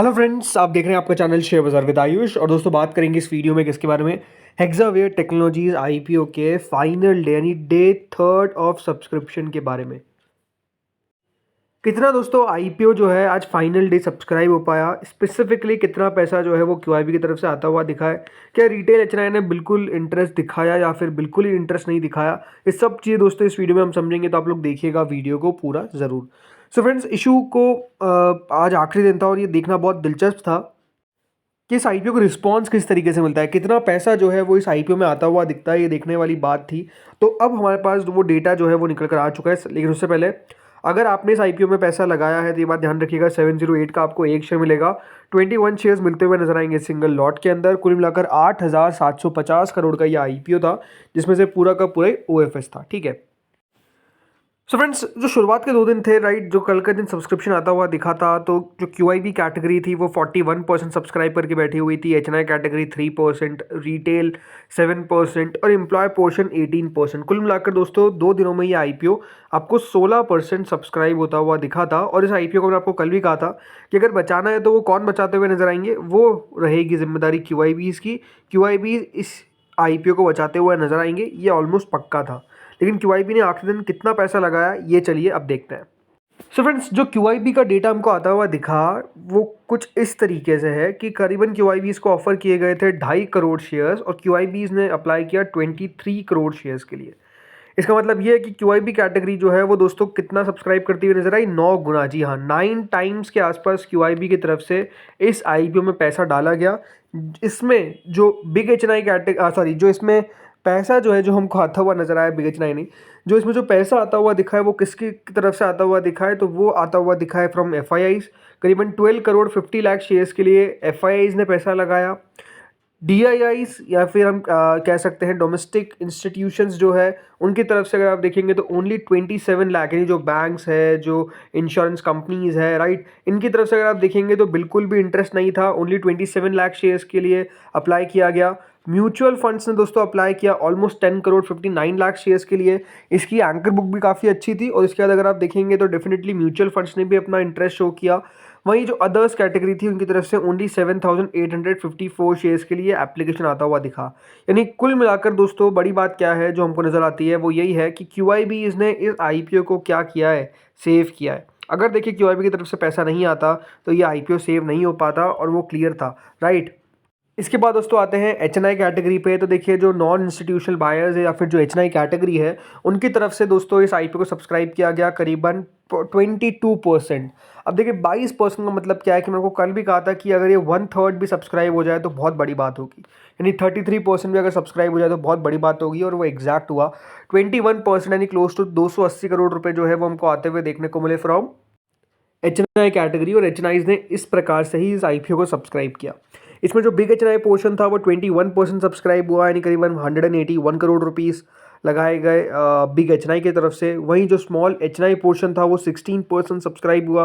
Hello friends, आप देख रहे हैं आपका चैनल शेयर बाजार विद आयुष। और दोस्तों, बात करेंगे इस वीडियो में किसके बारे में? हेक्सावेयर टेक्नोलॉजीज आईपीओ के फाइनल डे यानी डे थर्ड ऑफ सब्सक्रिप्शन के बारे में। कितना दोस्तों आईपीओ जो है आज फाइनल डे सब्सक्राइब हो पाया, स्पेसिफिकली कितना पैसा जो है वो क्यूआईबी की तरफ से आता हुआ दिखा है, क्या रिटेल एचएनआई ने बिल्कुल इंटरेस्ट दिखाया या फिर बिल्कुल ही इंटरेस्ट नहीं दिखाया, ये सब चीज़ दोस्तों इस वीडियो में हम समझेंगे। तो आप लोग देखिएगा वीडियो को पूरा ज़रूर। सो फ्रेंड्स, इशू को आज आखिरी दिन था और ये देखना बहुत दिलचस्प था कि इस आईपीओ को रिस्पॉन्स किस तरीके से मिलता है, कितना पैसा जो है वो इस आईपीओ में आता हुआ दिखता है, ये देखने वाली बात थी। तो अब हमारे पास वो डेटा जो है वो निकल कर आ चुका है। लेकिन उससे पहले, अगर आपने इस आईपीओ में पैसा लगाया है तो ये बात ध्यान रखिएगा, 708 का आपको एक शेयर मिलेगा। 21 शेयर्स मिलते हुए नजर आएंगे सिंगल लॉट के अंदर। कुल मिलाकर 8,750 करोड़ का ये आईपीओ था, जिसमें से पूरा का पूरा ओएफएस था। ठीक है। सो फ्रेंड्स, जो शुरुआत के 2 दिन थे, राइट, जो कल का दिन सब्सक्रिप्शन आता हुआ दिखा था, तो जो क्यूआईबी कैटेगरी थी वो 41% सब्सक्राइब करके बैठी हुई थी, एचएनआई कैटेगरी 3%, रिटेल 7% और एम्प्लॉय पोर्शन 18%। कुल मिलाकर दोस्तों 2 दिनों में ये आईपीओ आपको 16% सब्सक्राइब होता हुआ दिखा था। और इस आईपीओ को मैंने आपको कल भी कहा था कि अगर बचाना है तो वो कौन बचाते हुए नजर आएंगे, वो रहेगी जिम्मेदारी क्यूआईबीज की। क्यूआईबी इस आईपीओ को बचाते हुए नजर आएंगे, ये ऑलमोस्ट पक्का था। लेकिन क्यूआईबी ने आखिरी दिन कितना पैसा लगाया, ये चलिए अब देखते हैं। सो फ्रेंड्स, जो क्यूआईबी का डेटा हमको आता हुआ दिखा वो कुछ इस तरीके से है कि करीबन क्यूआईबीज को ऑफर किए गए थे 2.5 करोड़ शेयर्स और क्यूआईबीज ने अप्लाई किया 23 करोड़ शेयर्स के लिए। इसका मतलब ये है कि क्यूआईबी कैटेगरी जो है वो दोस्तों कितना सब्सक्राइब करती हुई नजर आई, 9 गुना। जी हाँ, 9 टाइम्स के आसपास क्यूआईबी की तरफ से इस आईपीओ में पैसा डाला गया। इसमें जो बिग एचएनआई कैटेगरी, सॉरी, जो इसमें पैसा जो है जो हमको आता हुआ नजर आया, बिग एचएनआई नहीं, जो इसमें जो पैसा आता हुआ दिखा है वो किसकी तरफ से आता हुआ दिखा है, तो वो आता हुआ दिखा है फ्रॉम एफआईआईज। करीबन 12 करोड़ 50 लाख शेयर्स के लिए एफआईआईज ने पैसा लगाया। डीआईआईज या फिर हम कह सकते हैं डोमेस्टिक इंस्टीट्यूशंस जो है, उनकी तरफ से अगर आप देखेंगे तो ओनली 27 लाख, यानी जो बैंक्स है, जो इंश्योरेंस कंपनीज है, राइट, इनकी तरफ से अगर आप देखेंगे तो बिल्कुल भी इंटरेस्ट नहीं था। ओनली 27 लाख शेयर्स के लिए अप्लाई किया गया। म्यूचुअल फंड्स ने दोस्तों अप्लाई किया ऑलमोस्ट 10 करोड़ 59 लाख शेयर्स के लिए। इसकी एंकर बुक भी काफ़ी अच्छी थी। और इसके बाद अगर आप देखेंगे तो डेफिनेटली म्यूचुअल फंड्स ने भी अपना इंटरेस्ट शो किया। वहीं जो अदर्स कैटेगरी थी उनकी तरफ से ओनली 7,854 शेयर्स के लिए एप्लीकेशन आता हुआ दिखा। यानी कुल मिलाकर दोस्तों बड़ी बात क्या है जो हमको नज़र आती है, वो यही है कि क्यूआईबीज ने इस आईपीओ को क्या किया है, सेव किया है। अगर देखिए क्यूआईबी की तरफ से पैसा नहीं आता तो ये आईपीओ सेव नहीं हो पाता, और वो क्लियर था, राइट। इसके बाद दोस्तों आते हैं एचएनआई कैटेगरी पे। तो देखिए, जो नॉन इंस्टीट्यूशनल बायर्स है या फिर जो एचएनआई कैटेगरी है, उनकी तरफ से दोस्तों इस आईपीओ को सब्सक्राइब किया गया करीबन 22%। अब देखिए 22% का मतलब क्या है कि मेरे को कल भी कहा था कि अगर ये 1/3 भी सब्सक्राइब हो जाए तो बहुत बड़ी बात होगी, यानी 33% भी अगर सब्सक्राइब हो जाए तो बहुत बड़ी बात होगी। और वो एग्जैक्ट हुआ 21%, यानी क्लोज टू 280 करोड़ रुपए जो है वो हमको आते हुए देखने को मिले फ्रॉम एचएनआई कैटेगरी। और एचएनआई ने इस प्रकार से ही इस आईपीओ को सब्सक्राइब किया। इसमें जो बिग एचएनआई पोर्शन था वो 21% सब्सक्राइब हुआ, यानी करीबन 181 करोड़ रुपीस लगाए गए बिग एचएनआई की तरफ से। वहीं जो स्मॉल एचएनआई पोर्शन था वो 16% सब्सक्राइब हुआ,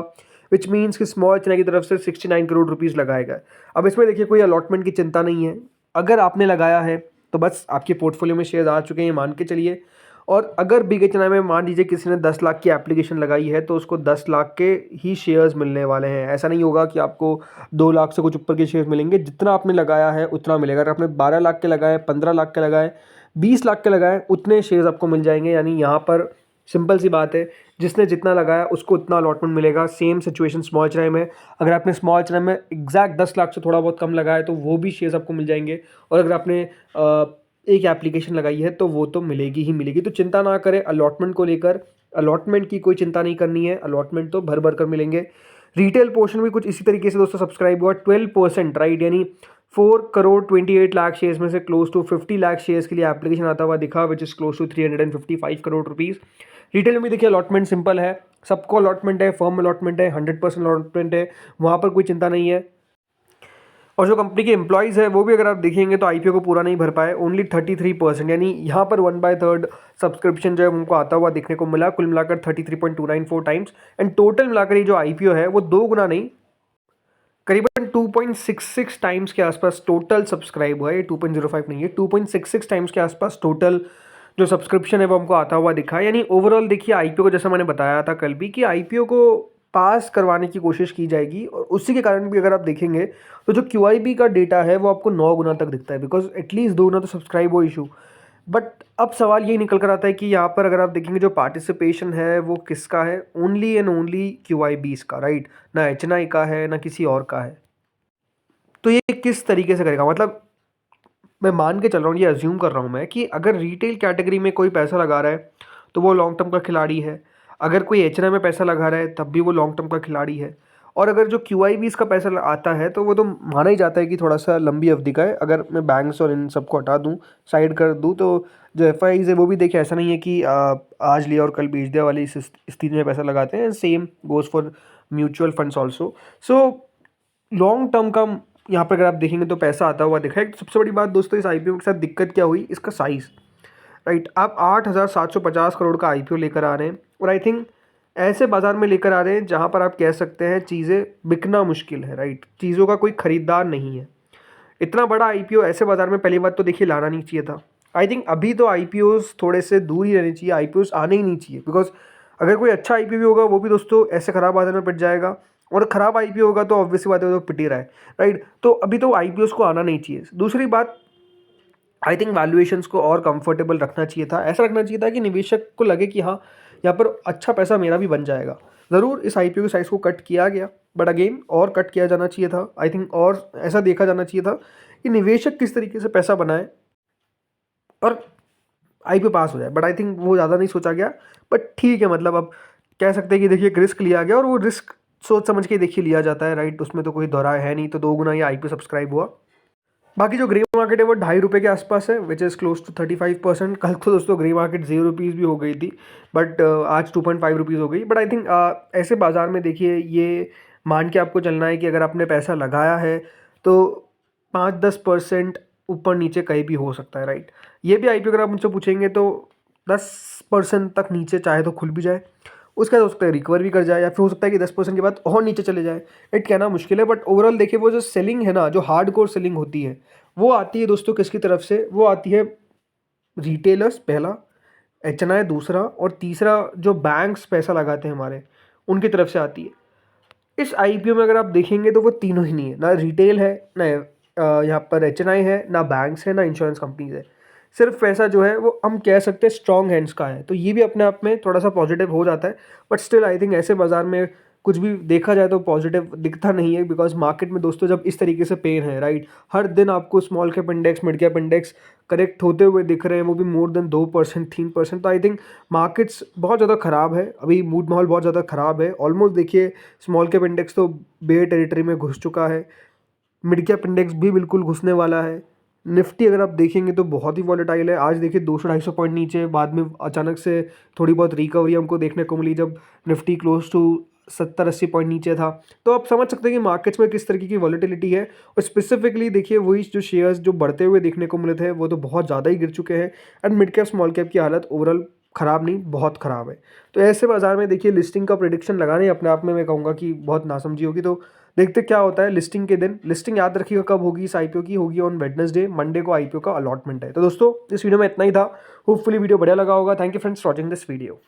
विच मीन्स कि स्मॉल एचएनआई की तरफ से 69 करोड़ रुपीस लगाए गए। अब इसमें देखिए कोई अलॉटमेंट की चिंता नहीं है। अगर आपने लगाया है तो बस आपके पोर्टफोलियो में शेयर आ चुके हैं, मान के चलिए। और अगर बिग एचएनआई में मान लीजिए किसी ने 10 लाख की एप्लीकेशन लगाई है तो उसको 10 लाख के ही शेयर्स मिलने वाले हैं। ऐसा नहीं होगा कि आपको 2 लाख से कुछ ऊपर के शेयर्स मिलेंगे। जितना आपने लगाया है उतना मिलेगा। अगर आपने 12 लाख के लगाए, 15 लाख के लगाए, 20 लाख के लगाए, उतने शेयर्स आपको मिल जाएंगे। यानी यहाँ पर सिंपल सी बात है, जिसने जितना लगाया उसको उतना अलॉटमेंट मिलेगा। सेम सिचुएशन स्मॉल एचएनआई में। अगर आपने स्मॉल एचएनआई में एग्जैक्ट 10 लाख से थोड़ा बहुत कम लगाया तो वो भी शेयर्स आपको मिल जाएंगे। और अगर आपने एक एप्लीकेशन लगाई है तो वो तो मिलेगी ही मिलेगी। तो चिंता ना करें अलॉटमेंट को लेकर, अलॉटमेंट की कोई चिंता नहीं करनी है, अलॉटमेंट तो भर भर कर मिलेंगे। रिटेल पोर्शन भी कुछ इसी तरीके से दोस्तों सब्सक्राइब हुआ 12%, राइट, यानी 4 करोड़ 28 लाख शेयर्स में से क्लोज टू 50 लाख शेयर्स के लिए एप्लीकेशन आता हुआ दिखा, which is close to 355 crore rupees. Retail में भी देखिए अलॉटमेंट सिंपल है, सबको अलॉटमेंट है, फर्म अलॉटमेंट है, 100% अलॉटमेंट है, वहाँ पर कोई चिंता नहीं है। और जो कंपनी के एम्प्लॉयज़ है वो भी अगर आप देखेंगे तो आईपीओ को पूरा नहीं भर पाए, ओनली 33%, यानी यहाँ पर 1/3 सब्सक्रिप्शन जो है उनको आता हुआ देखने को मिला। कुल मिलाकर 33.294 टाइम्स। एंड टोटल मिलाकर ये जो आईपीओ है वो 2 गुना नहीं, करीबन 2.66 टाइम्स के आसपास टोटल सब्सक्राइब हुआ है। ये 2.05 नहीं है, 2.66 टाइम्स के आसपास टोटल जो सब्सक्रिप्शन है वो हमको आता हुआ दिखा है। यानी ओवरऑल देखिए आईपीओ को, जैसा मैंने बताया था कल भी, कि आईपीओ को पास करवाने की कोशिश की जाएगी, और उसी के कारण भी अगर आप देखेंगे तो जो QIB का डेटा है वो आपको 9 गुना तक दिखता है, बिकॉज एटलीस्ट 2 गुना तो सब्सक्राइब हो इशू। बट अब सवाल ये निकल कर आता है कि यहाँ पर अगर आप देखेंगे जो पार्टिसिपेशन है वो किसका है, ओनली एंड ओनली QIBs का, राइट, ना HNI का है ना किसी और का है। तो ये किस तरीके से करेगा, मतलब मैं मान के चल रहा हूँ, ये अज्यूम कर रहा हूँ मैं कि अगर रिटेल कैटेगरी में कोई पैसा लगा रहा है तो वो लॉन्ग टर्म का खिलाड़ी है, अगर कोई HNI में पैसा लगा रहा है तब भी वो लॉन्ग टर्म का खिलाड़ी है, और अगर जो QIBs का पैसा आता है तो वो तो माना ही जाता है कि थोड़ा सा लंबी अवधि का है। अगर मैं बैंक्स और इन सबको हटा दूँ, साइड कर दूँ, तो जो FIs है वो भी देखिए ऐसा नहीं है कि आज लिया और कल बेच दिया वाली इस स्थिति में पैसा लगाते हैं। Same goes for mutual funds also. So long term का यहाँ पर अगर आप देखेंगे तो पैसा आता हुआ दिखा है। सबसे बड़ी बात दोस्तों इस IPO के साथ दिक्कत क्या हुई, इसका साइज़, राइट। आप 8,750 करोड़ का IPO लेकर आ रहे हैं, और आई थिंक ऐसे बाज़ार में लेकर आ रहे हैं जहाँ पर आप कह सकते हैं चीज़ें बिकना मुश्किल है, राइट, चीज़ों का कोई ख़रीदार नहीं है। इतना बड़ा IPO ऐसे बाज़ार में पहली बात तो देखिए लाना नहीं चाहिए था। आई थिंक अभी तो IPOs थोड़े से दूर ही रहने चाहिए, IPOs आने ही नहीं चाहिए, बिकॉज अगर कोई अच्छा IPO भी होगा वो भी दोस्तों ऐसे ख़राब बाज़ार में पिट जाएगा, और ख़राब IPO होगा तो ऑब्वियसली बात है वो तो पिट ही रहा है, राइट। तो अभी तो IPOs को आना नहीं चाहिए। दूसरी बात, आई थिंक वैल्यूएशंस को और कंफर्टेबल रखना चाहिए था, ऐसा रखना चाहिए था कि निवेशक को लगे कि हाँ यहाँ पर अच्छा पैसा मेरा भी बन जाएगा। ज़रूर इस IPO के साइज़ को कट किया गया, बट अगेन और कट किया जाना चाहिए था आई थिंक, और ऐसा देखा जाना चाहिए था कि निवेशक किस तरीके से पैसा बनाए और IPO पास हो जाए, बट आई थिंक वो ज़्यादा नहीं सोचा गया। बट ठीक है, मतलब अब कह सकते हैं कि देखिए एक रिस्क लिया गया, और वो रिस्क सोच समझ के देखिए लिया जाता है, राइट, उसमें तो कोई दोहराए है नहीं। तो 2 गुना ये IPO सब्सक्राइब हुआ। बाकी जो ग्रे मार्केट है वो ₹2.5 के आसपास है, विच इज़ क्लोज टू 35%। कल तो दोस्तों ग्रे मार्केट ₹0 भी हो गई थी, बट आज ₹2.5 हो गई। बट आई थिंक ऐसे बाज़ार में देखिए ये मान के आपको चलना है कि अगर आपने पैसा लगाया है तो 5-10% ऊपर नीचे कहीं भी हो सकता है, राइट। ये भी IPO अगर आप मुझसे पूछेंगे तो 10% तक नीचे चाहे तो खुल भी जाए, उसके बाद हो सकता है रिकवर भी कर जाए, या फिर हो सकता है कि 10% के बाद और नीचे चले जाए। इट कहना मुश्किल है, बट ओवरऑल देखिए वो जो सेलिंग है ना, जो हार्ड कोर सेलिंग होती है वो आती है दोस्तों किसकी तरफ से, वो आती है रिटेलर्स पहला, HNI दूसरा, और तीसरा जो बैंक्स पैसा लगाते हैं हमारे, उनकी तरफ से आती है। इस IPO में अगर आप देखेंगे तो वो तीनों ही नहीं है, ना रिटेल है, ना यहाँ पर HNI है, ना बैंक्स है, ना इंश्योरेंस कंपनीज है। सिर्फ पैसा जो है वो हम कह सकते हैं स्ट्रॉन्ग हैंड्स का है, तो ये भी अपने आप में थोड़ा सा पॉजिटिव हो जाता है। बट स्टिल आई थिंक ऐसे बाज़ार में कुछ भी देखा जाए तो पॉजिटिव दिखता नहीं है, बिकॉज मार्केट में दोस्तों जब इस तरीके से पेन है, राइट, हर दिन आपको small cap index, mid cap index correct होते हुए दिख रहे हैं, वो भी मोर देन 2% 3%। तो आई थिंक मार्केट्स बहुत ज़्यादा ख़राब है, अभी मूड माहौल बहुत ज़्यादा ख़राब है। ऑलमोस्ट देखिए स्मॉल कैप इंडेक्स तो बेयर टेरिटरी में घुस चुका है, मिड कैप इंडेक्स भी बिल्कुल घुसने वाला है। निफ्टी अगर आप देखेंगे तो बहुत ही वॉलेटाइल है, आज देखिए 200-250 पॉइंट नीचे, बाद में अचानक से थोड़ी बहुत रिकवरी हमको देखने को मिली जब निफ्टी क्लोज टू 70-80 पॉइंट नीचे था। तो आप समझ सकते हैं कि मार्केट्स में किस तरीके की वॉलेटिलिटी है, और स्पेसिफिकली देखिए वही जो शेयर्स जो बढ़ते हुए देखने को मिले थे वो तो बहुत ज़्यादा ही गिर चुके हैं, and mid cap small cap की हालत ओवरऑल ख़राब नहीं बहुत ख़राब है। तो ऐसे बाज़ार में देखिए लिस्टिंग का प्रेडिक्शन लगाने अपने आप में मैं कहूँगा कि बहुत नासमझी होगी। तो देखते क्या होता है लिस्टिंग के दिन। लिस्टिंग याद रखिएगा कब होगी इस IPO की, होगी ऑन वेडनेसडे, मंडे को IPO का अलॉटमेंट है। तो दोस्तों इस वीडियो में इतना ही था, होपफुली वीडियो बढ़िया लगा होगा। Thank you friends watching this video.